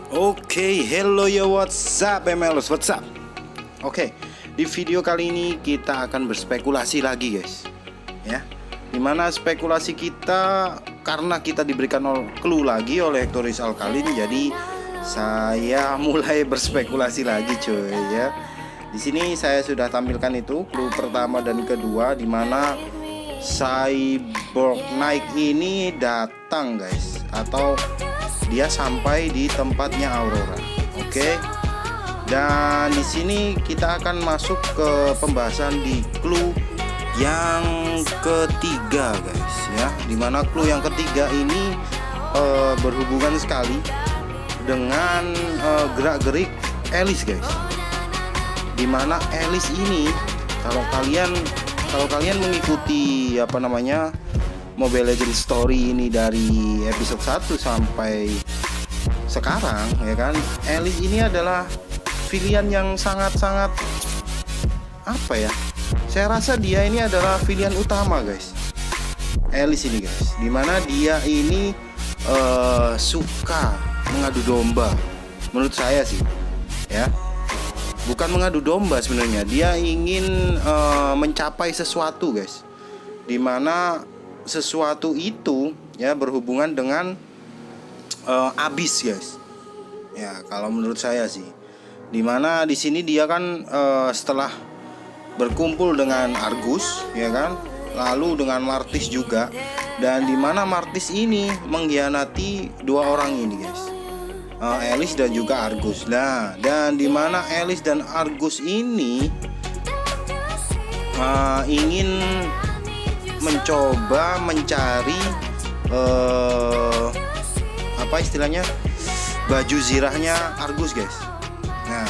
Oke, hello ya, what's up MLers, what's up? Oke, di video kali ini kita akan berspekulasi lagi guys. Ya, dimana spekulasi kita karena kita diberikan clue lagi oleh Hectoris Alkalin, jadi saya mulai berspekulasi lagi cuy ya. Di sini saya sudah tampilkan itu clue pertama dan kedua, dimana Cyborg Knight ini datang guys, atau dia sampai di tempatnya Aurora. Oke. Dan di sini kita akan masuk ke pembahasan di clue yang ketiga guys ya. Dimana clue yang ketiga ini berhubungan sekali dengan gerak-gerik Alice guys. Dimana Alice ini kalau kalian mengikuti Mobile Legends Story ini dari episode 1 sampai sekarang ya kan, Alice ini adalah pilihan yang sangat-sangat saya rasa dia ini adalah pilihan utama guys, Alice ini guys, dimana dia ini suka mengadu domba menurut saya sih ya. Bukan mengadu domba sebenarnya, dia ingin mencapai sesuatu guys, dimana sesuatu itu ya berhubungan dengan abis guys ya, kalau menurut saya sih. Dimana di sini dia kan setelah berkumpul dengan Argus ya kan, lalu dengan Martis juga, dan dimana Martis ini mengkhianati dua orang ini guys, Alice dan juga Argus. Nah, dan dimana Alice dan Argus ini ingin mencoba mencari baju zirahnya Argus guys. Nah,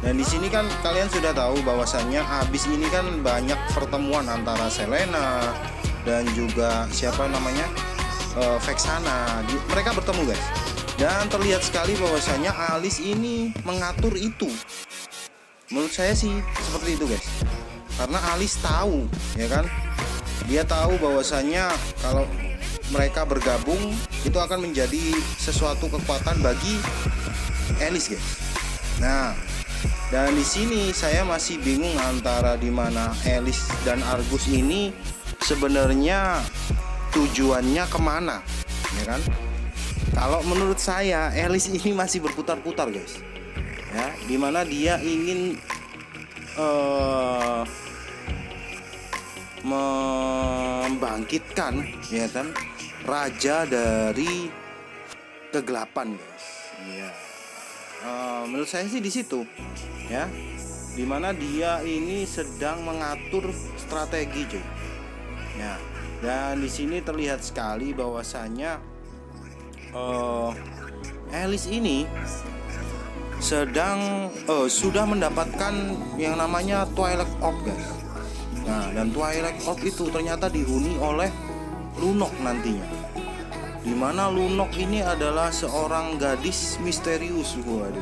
dan di sini kan kalian sudah tahu bahwasannya abis ini kan banyak pertemuan antara Selena dan juga Vexana. Mereka bertemu guys. Dan terlihat sekali bahwasannya Alice ini mengatur itu. Menurut saya sih seperti itu guys. Karena Alice tahu ya kan, dia tahu bahwasannya kalau mereka bergabung itu akan menjadi sesuatu kekuatan bagi Alice guys. Nah, dan di sini saya masih bingung antara dimana Alice dan Argus ini sebenarnya tujuannya kemana ya kan. Kalau menurut saya Alice ini masih berputar-putar guys ya, dimana dia ingin membangkitkan ya kan raja dari kegelapan guys ya. Menurut saya sih di situ ya, dimana dia ini sedang mengatur strategi cuy ya. Dan di sini terlihat sekali bahwasanya Alice ini sudah mendapatkan yang namanya Twilight Orb guys. Nah, dan Twilight Orb itu ternyata dihuni oleh Lunok nantinya, dimana Lunok ini adalah seorang gadis misterius. Waduh,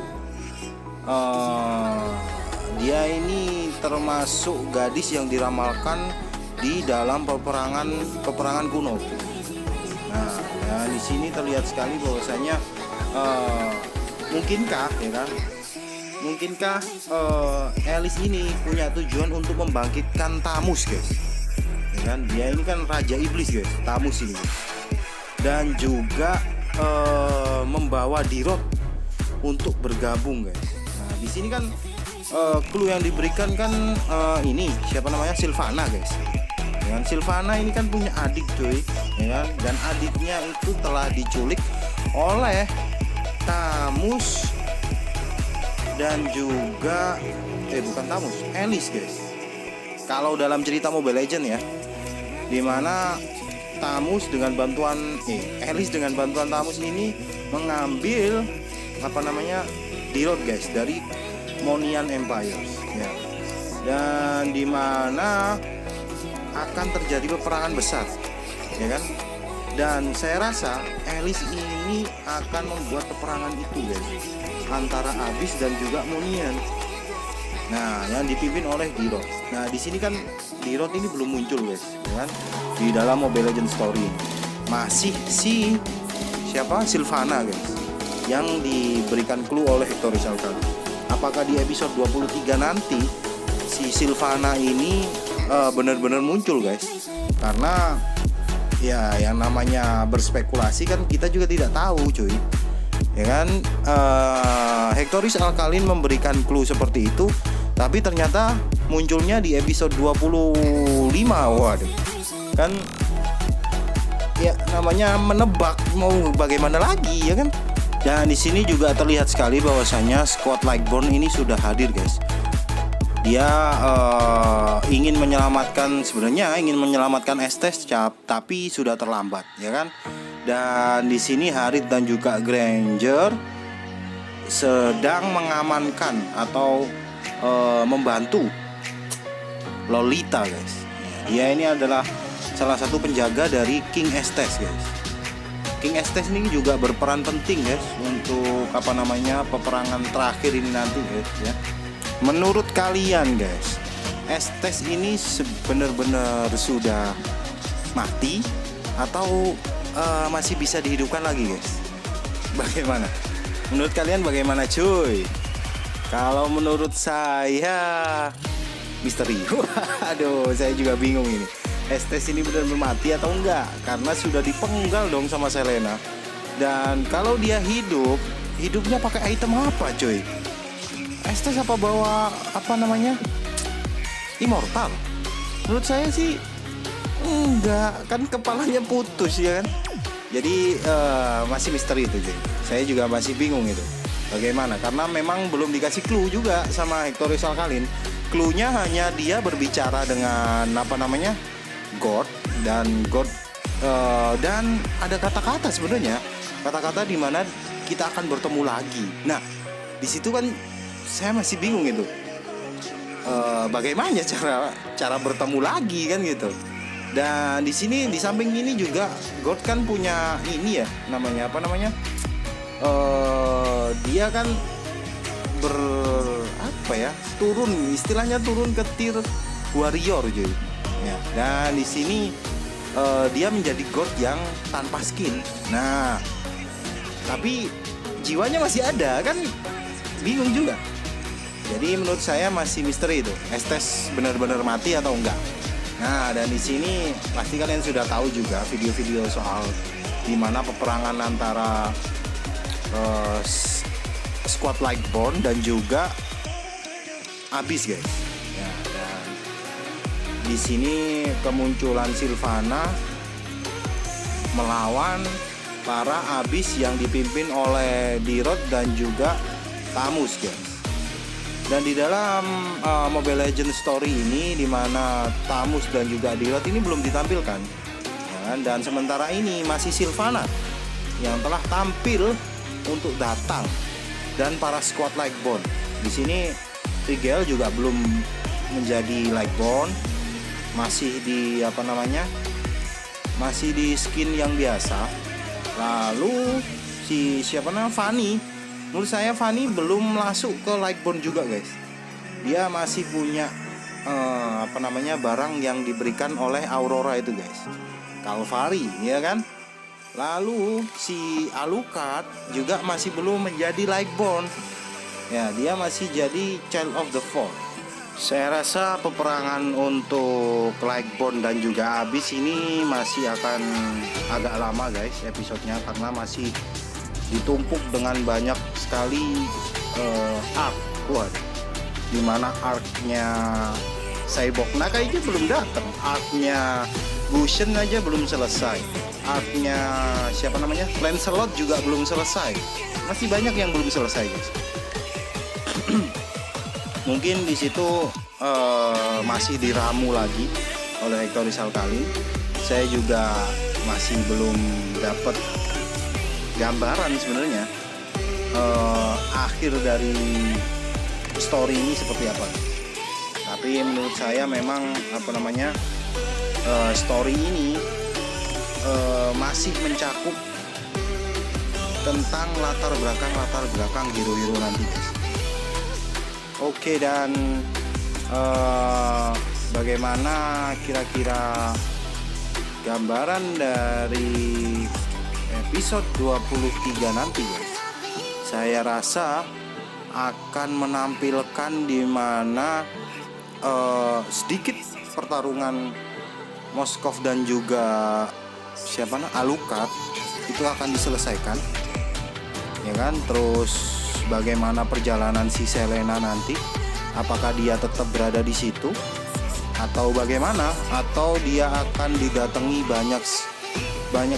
dia ini termasuk gadis yang diramalkan di dalam peperangan kuno. Nah, di sini terlihat sekali bahwasanya mungkinkah Alice ini punya tujuan untuk membangkitkan Tamus guys ya kan. Dia ini kan raja iblis guys, Tamus ini guys. Dan juga membawa Dirot untuk bergabung guys. Nah, di sini kan clue yang diberikan kan Sylvana guys. Dan Sylvana ini kan punya adik cuy ya kan? Dan adiknya itu telah diculik oleh Tamus dan juga bukan Tamus, Alice guys. Kalau dalam cerita Mobile Legends ya, dimana Tamus dengan bantuan Alice dengan bantuan Tamus ini mengambil Dirot guys dari Monian Empire ya. Dan dimana akan terjadi peperangan besar ya kan. Dan saya rasa Alice ini akan membuat peperangan itu guys, antara Abyss dan juga Monian. Nah, yang dipimpin oleh Dirot. Nah, di sini kan Dirot ini belum muncul guys ya kan, di dalam Mobile Legends Story. Masih Sylvana guys yang diberikan clue oleh Hectoris Alkalin. Apakah di episode 23 nanti si Sylvana ini benar-benar muncul guys? Karena ya yang namanya berspekulasi kan kita juga tidak tahu cuy, ya kan. Hectoris Alkalin memberikan clue seperti itu, tapi ternyata munculnya di episode 25. Waduh, kan ya namanya menebak, mau bagaimana lagi ya kan. Dan di sini juga terlihat sekali bahwasanya squad Lightborn ini sudah hadir guys. Dia ingin menyelamatkan Estes tapi sudah terlambat ya kan. Dan di sini Harith dan juga Granger sedang mengamankan atau membantu Lolita guys. Dia ini adalah salah satu penjaga dari King Estes guys. King Estes ini juga berperan penting guys untuk peperangan terakhir ini nanti guys ya. Menurut kalian guys, Estes ini benar-benar sudah mati atau masih bisa dihidupkan lagi guys? Bagaimana? Menurut kalian bagaimana cuy? Kalau menurut saya misteri. Aduh, saya juga bingung ini. Estes ini benar-benar mati atau enggak? Karena sudah dipenggal dong sama Selena. Dan kalau dia hidupnya pakai item apa cuy? Estes apa bawa immortal? Menurut saya sih enggak, kan kepalanya putus ya kan. Jadi masih misteri itu cuy. Saya juga masih bingung itu bagaimana, karena memang belum dikasih clue juga sama Hectoris Alkalin. Clue-nya hanya dia berbicara dengan God dan ada kata-kata sebenarnya, kata-kata di mana kita akan bertemu lagi. Nah, di situ kan saya masih bingung itu. Bagaimana cara bertemu lagi kan gitu. Dan di sini di samping ini juga God kan punya ini ya, dia kan turun ke tier warrior jadi. Ya, dan di sini dia menjadi God yang tanpa skin. Nah, tapi jiwanya masih ada kan, bingung juga. Jadi menurut saya masih misteri itu, Estes benar-benar mati atau enggak. Nah, dan di sini pasti kalian sudah tahu juga video-video soal dimana peperangan antara squad Lightborn dan juga Abyss guys. Ya, dan di sini kemunculan Sylvana melawan para Abyss yang dipimpin oleh Dirod dan juga Tamus guys. Dan di dalam Mobile Legends story ini, di mana Tamus dan juga Dirod ini belum ditampilkan, ya kan? Dan sementara ini masih Sylvana yang telah tampil untuk datang, dan para squad Lightborn. Di sini Rigel juga belum menjadi Lightborn, masih di masih di skin yang biasa. Lalu Fanny. Menurut saya Fanny belum masuk ke Lightborn juga guys. Dia masih punya barang yang diberikan oleh Aurora itu guys, Calvary ya kan. Lalu si Alucard juga masih belum menjadi Lightborn. Ya, dia masih jadi Child of the Fall. Saya rasa peperangan untuk Lightborn dan juga Abyss ini masih akan agak lama guys episodenya, karena masih ditumpuk dengan banyak sekali arc. Dimana arc-nya Cyborg Naga aja belum datang, arc-nya Gusion aja belum selesai, arc-nya Lancelot juga belum selesai. Masih banyak yang belum selesai guys. Mungkin di situ masih diramu lagi oleh Hectoris Alkalin. Saya juga masih belum dapat gambaran sebenarnya akhir dari story ini seperti apa. Tapi menurut saya memang story ini masih mencakup tentang latar belakang hero-hero nanti guys. Oke, dan bagaimana kira-kira gambaran dari episode 23 nanti guys? saya rasa akan menampilkan di mana sedikit pertarungan Moskov dan juga Alucard itu akan diselesaikan, ya kan. Terus bagaimana perjalanan si Selena nanti, apakah dia tetap berada di situ atau bagaimana, atau dia akan didatangi banyak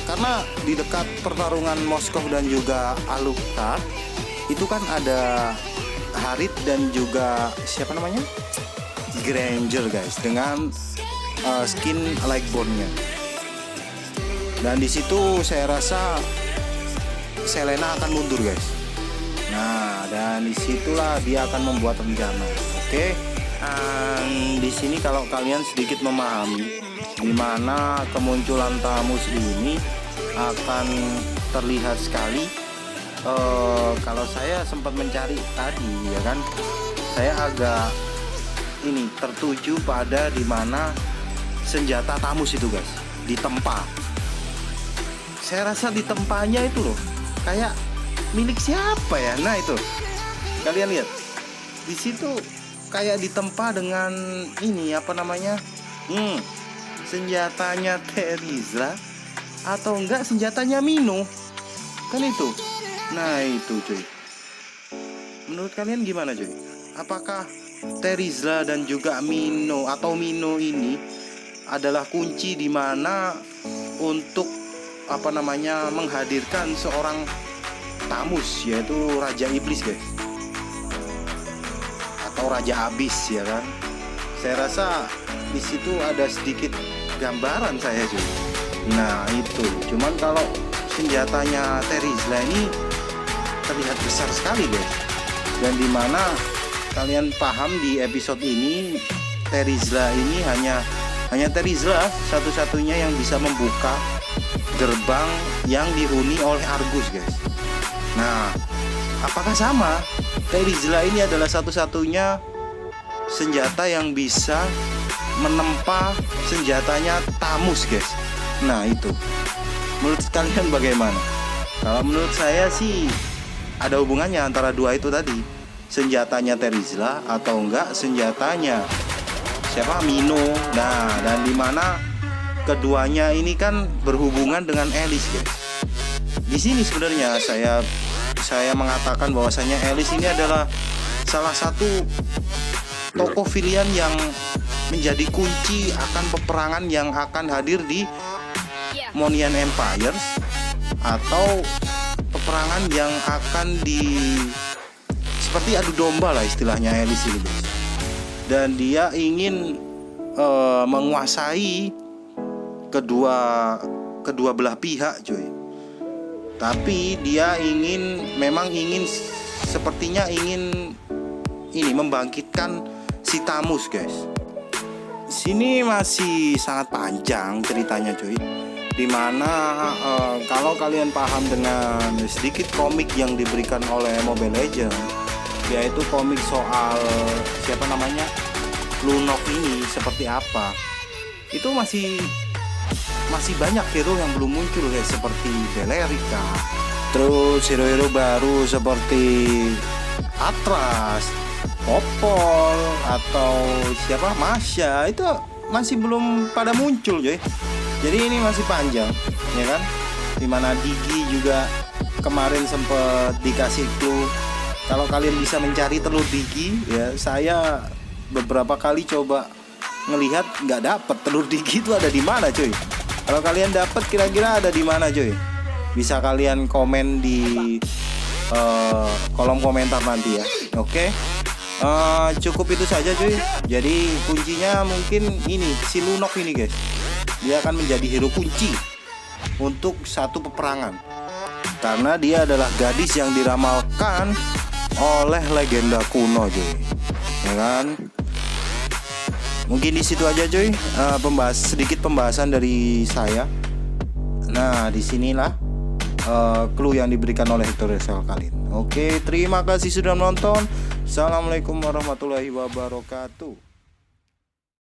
karena di dekat pertarungan Moskov dan juga Alucard itu kan ada Harit dan juga Granger guys, dengan skin Lightborn-nya. Dan di situ saya rasa Selena akan mundur guys. Nah, dan disitulah dia akan membuat rencana. Oke. Di sini kalau kalian sedikit memahami di mana kemunculan Tamus ini akan terlihat sekali. Kalau saya sempat mencari tadi, ya kan, saya agak tertuju pada di mana senjata Tamus itu guys ditempa. Saya rasa ditempanya itu loh kayak milik siapa ya? Nah itu kalian lihat di situ kayak ditempa dengan senjatanya Terizla atau enggak senjatanya Mino kan itu. Nah itu cuy, menurut kalian gimana cuy? Apakah Terizla dan juga Mino atau Mino ini adalah kunci di mana untuk menghadirkan seorang Tamus, yaitu Raja Iblis guys, atau Raja Abis, ya kan? Saya rasa di situ ada sedikit gambaran saya cuy. Nah itu, cuman kalau senjatanya Terizla ini terlihat besar sekali guys, dan dimana kalian paham di episode ini Terizla ini hanya Terizla satu-satunya yang bisa membuka gerbang yang dihuni oleh Argus guys. Nah, apakah sama? Terizla ini adalah satu-satunya senjata yang bisa menempa senjatanya Tamus guys. Nah itu, menurut kalian bagaimana? Kalau menurut saya sih ada hubungannya antara dua itu tadi, senjatanya Terizla atau enggak senjatanya Mino. Nah, dan dimana keduanya ini kan berhubungan dengan Alice guys. Di sini sebenarnya saya mengatakan bahwasanya Alice ini adalah salah satu tokoh pilihan yang menjadi kunci akan peperangan yang akan hadir di Monian Empires, atau peperangan yang akan seperti adu domba lah istilahnya Alice ini guys. Dan dia ingin menguasai kedua belah pihak cuy. Tapi dia sepertinya ingin membangkitkan si Tamus guys. Sini masih sangat panjang ceritanya cuy. Dimana kalau kalian paham dengan sedikit komik yang diberikan oleh Mobile Legends, yaitu komik soal Lunok ini seperti apa, itu masih banyak hero yang belum muncul guys, seperti Belerica, terus hero-hero baru seperti Atras, Popol, atau Masya, itu masih belum pada muncul cuy. Jadi ini masih panjang, ya kan? Dimana Digi juga kemarin sempat dikasih clue. Kalau kalian bisa mencari telur Digi, ya saya beberapa kali coba ngelihat nggak dapet telur Digi itu ada di mana cuy. Kalau kalian dapet kira-kira ada di mana cuy? Bisa kalian komen di kolom komentar nanti ya. Oke. Cukup itu saja cuy. Jadi kuncinya mungkin ini si Lunok ini guys. Dia akan menjadi hero kunci untuk satu peperangan, karena dia adalah gadis yang diramalkan oleh legenda kuno cuy, ya kan? Mungkin di situ aja cuy, sedikit pembahasan dari saya. Nah, disinilah clue yang diberikan oleh Hector Resel kali ini. Oke, terima kasih sudah menonton. Assalamualaikum warahmatullahi wabarakatuh.